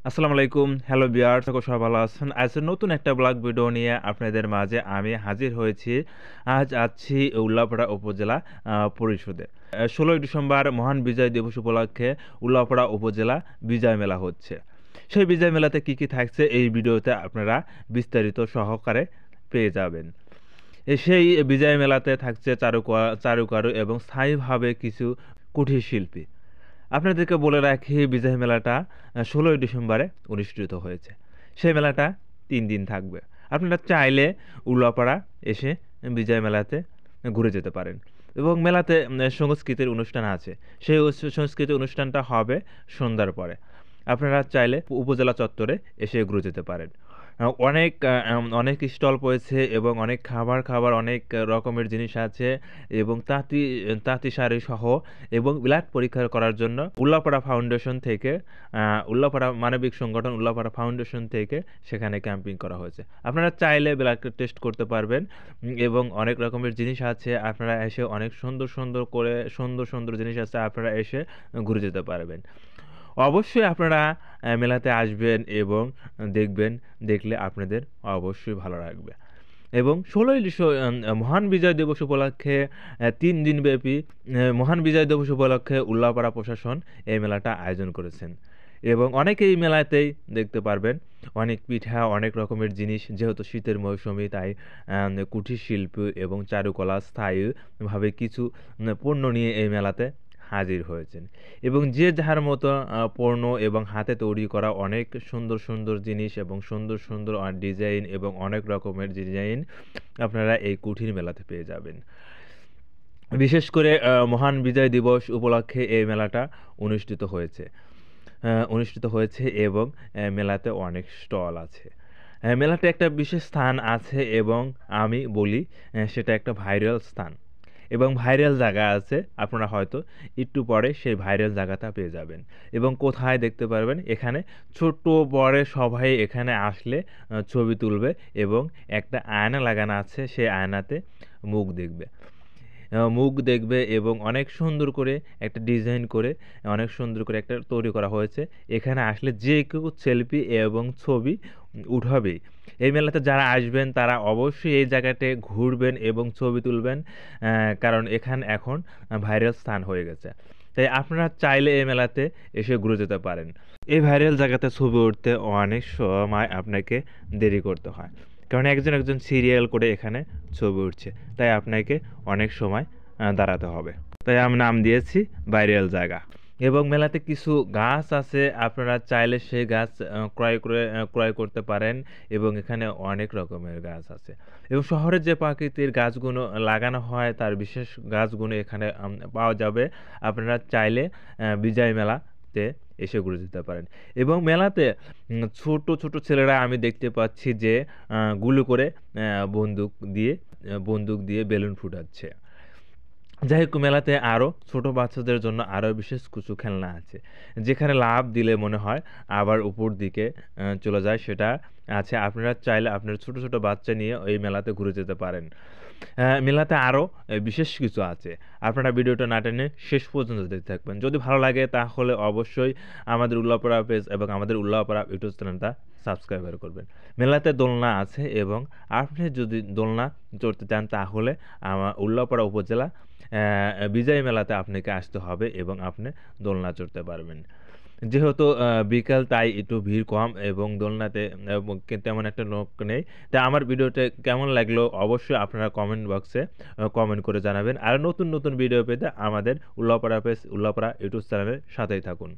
আসসালামু আলাইকুম। Hello viewers, আশা করি সবাই ভালো আছেন। আজ নতুন একটা ব্লগ ভিডিও নিয়ে আপনাদের মাঝে আমি হাজির হয়েছি। আজ আছি উল্লাপাড়া উপজেলা পরিষদে। ১৬ই ডিসেম্বর মহান বিজয় দিবস উপলক্ষে উল্লাপাড়া উপজেলা বিজয় মেলা হচ্ছে। সেই বিজয় মেলাতে কি থাকছে এই ভিডিওতে আপনারা বিস্তারিত সহকারে পেয়ে যাবেন। সেই বিজয় মেলাতে থাকছে চারুকারু এবং স্থায়ীভাবে কিছু কুঠির শিল্পী। আপনাদেরকে বলে রাখি, বিজয় মেলাটা ১৬ই ডিসেম্বরে অনুষ্ঠিত হয়েছে। সেই মেলাটা ৩ দিন থাকবে। আপনারা চাইলে উল্লাপাড়া এসে বিজয় মেলাতে ঘুরে যেতে পারেন এবং মেলাতে সংস্কৃতির অনুষ্ঠান আছে। সেই সংস্কৃতির অনুষ্ঠানটা হবে সন্ধ্যার পরে। আপনারা চাইলে উপজেলা চত্বরে এসে ঘুরে যেতে পারেন। অনেক স্টল পড়েছে এবং অনেক খাবার অনেক রকমের জিনিস আছে এবং তাঁতি শাড়ি সহ এবং ব্লাড পরীক্ষা করার জন্য উল্লাপাড়া ফাউন্ডেশন থেকে উল্লাপাড়া মানবিক সংগঠন উল্লাপাড়া ফাউন্ডেশন থেকে সেখানে ক্যাম্পিং করা হয়েছে। আপনারা চাইলে ব্লাড টেস্ট করতে পারবেন এবং অনেক রকমের জিনিস আছে। আপনারা এসে অনেক সুন্দর জিনিস আছে, আপনারা এসে ঘুরে যেতে পারবেন। অবশ্যই আপনারা মেলাতে আসবেন এবং দেখবেন, দেখলে আপনাদের অবশ্যই ভালো লাগবে। এবং ১৬ই মহান বিজয় দিবস উপলক্ষে ৩ দিনব্যাপী মহান বিজয় দিবস উপলক্ষে উল্লাপাড়া প্রশাসন এই মেলাটা আয়োজন করেছেন এবং অনেকেই মেলাতেই দেখতে পারবেন অনেক পিঠা, অনেক রকমের জিনিস। যেহেতু শীতের মৌসুমে, তাই কুটির শিল্প এবং চারুকলা স্থায়ীভাবে কিছু পণ্য নিয়ে এই মেলাতে হাজির হয়েছেন এবং যে যার মতো পণ্য এবং হাতে তৈরি করা অনেক সুন্দর জিনিস এবং সুন্দর ডিজাইন এবং অনেক রকমের ডিজাইন আপনারা এই কুঠির মেলাতে পেয়ে যাবেন। বিশেষ করে মহান বিজয় দিবস উপলক্ষে এই মেলাটা অনুষ্ঠিত হয়েছে এবং মেলাতে অনেক স্টল আছে। মেলাতে একটা বিশেষ স্থান আছে এবং আমি বলি সেটা একটা ভাইরাল স্থান এবং ভাইরাল জায়গা আছে। আপনারা হয়তো একটু পরে সেই ভাইরাল জায়গাটা পেয়ে যাবেন এবং কোথায় দেখতে পারবেন, এখানে ছোট বড় সবাই এখানে আসলে ছবি তুলবে এবং একটা আয়না লাগানো আছে, সেই আয়নাতে মুখ দেখবে এবং অনেক সুন্দর করে একটা ডিজাইন করে অনেক সুন্দর করে একটা তৈরি করা হয়েছে। এখানে আসলে যে কেউ সেলফি এবং ছবি উঠাবেই। এই মেলাতে যারা আসবেন তারা অবশ্যই এই জায়গাতে ঘুরবেন এবং ছবি তুলবেন, কারণ এখন ভাইরাল স্থান হয়ে গেছে। তাই আপনারা চাইলে এই মেলাতে এসে ঘুরে যেতে পারেন। এই ভাইরাল জায়গাতে ছবি উঠতে অনেক সময় আপনাকে দেরি করতে হয়, কারণ একজন সিরিয়াল করে এখানে ছবি উঠছে, তাই আপনাকে অনেক সময় দাঁড়াতে হবে। তাই আমি নাম দিয়েছি ভাইরাল জায়গা। এবং মেলাতে কিছু গাছ আছে, আপনারা চাইলে সেই গাছ ক্রয় করতে পারেন এবং এখানে অনেক রকমের গাছ আছে এবং শহরের যে প্রাকৃতিক গাছগুলো লাগানো হয় তার বিশেষ গাছগুলো এখানে পাওয়া যাবে। আপনারা চাইলে বিজয় মেলাতে এসে ঘুরে যেতে পারেন এবং মেলাতে ছোট ছেলেরা আমি দেখতে পাচ্ছি যে গুলি করে বন্দুক দিয়ে বেলুন ফুটাচ্ছে। যাই হোক, মেলাতে আরও ছোট বাচ্চাদের জন্য আরও বিশেষ কিছু খেলনা আছে, যেখানে লাফ দিলে মনে হয় আবার উপর দিকে চলে যায়, সেটা আছে। আপনারা চাইলে আপনার ছোট বাচ্চা নিয়ে এই মেলাতে ঘুরে যেতে পারেন। মেলাতে আরও বিশেষ কিছু আছে, আপনারা ভিডিওটা না টেনে শেষ পর্যন্ত দেখতে থাকবেন। যদি ভালো লাগে তাহলে অবশ্যই আমাদের উল্লাপাড়া পেজ এবং আমাদের উল্লাপাড়া ইউটিউব চ্যানেলটা সাবস্ক্রাইব করবেন। মেলাতে দোলনা আছে এবং আপনি যদি দোলনা চড়তে চান তাহলে আমার উল্লাপাড়া উপজেলা বিজয় মেলাতে আপনাকে আসতে হবে এবং আপনি দোলনা চড়তে পারবেন। যেহেতু বিকাল, তাই একটু ভিড় কম এবং দোলনাতে তেমন একটা লোক নেই। তাই আমার ভিডিওটা কেমন লাগলো অবশ্যই আপনারা কমেন্ট বক্সে কমেন্ট করে জানাবেন। আর নতুন ভিডিও পেতে আমাদের উল্লাপাড়া পেজ, উল্লাপাড়া ইউটিউব চ্যানেলের সাথেই থাকুন।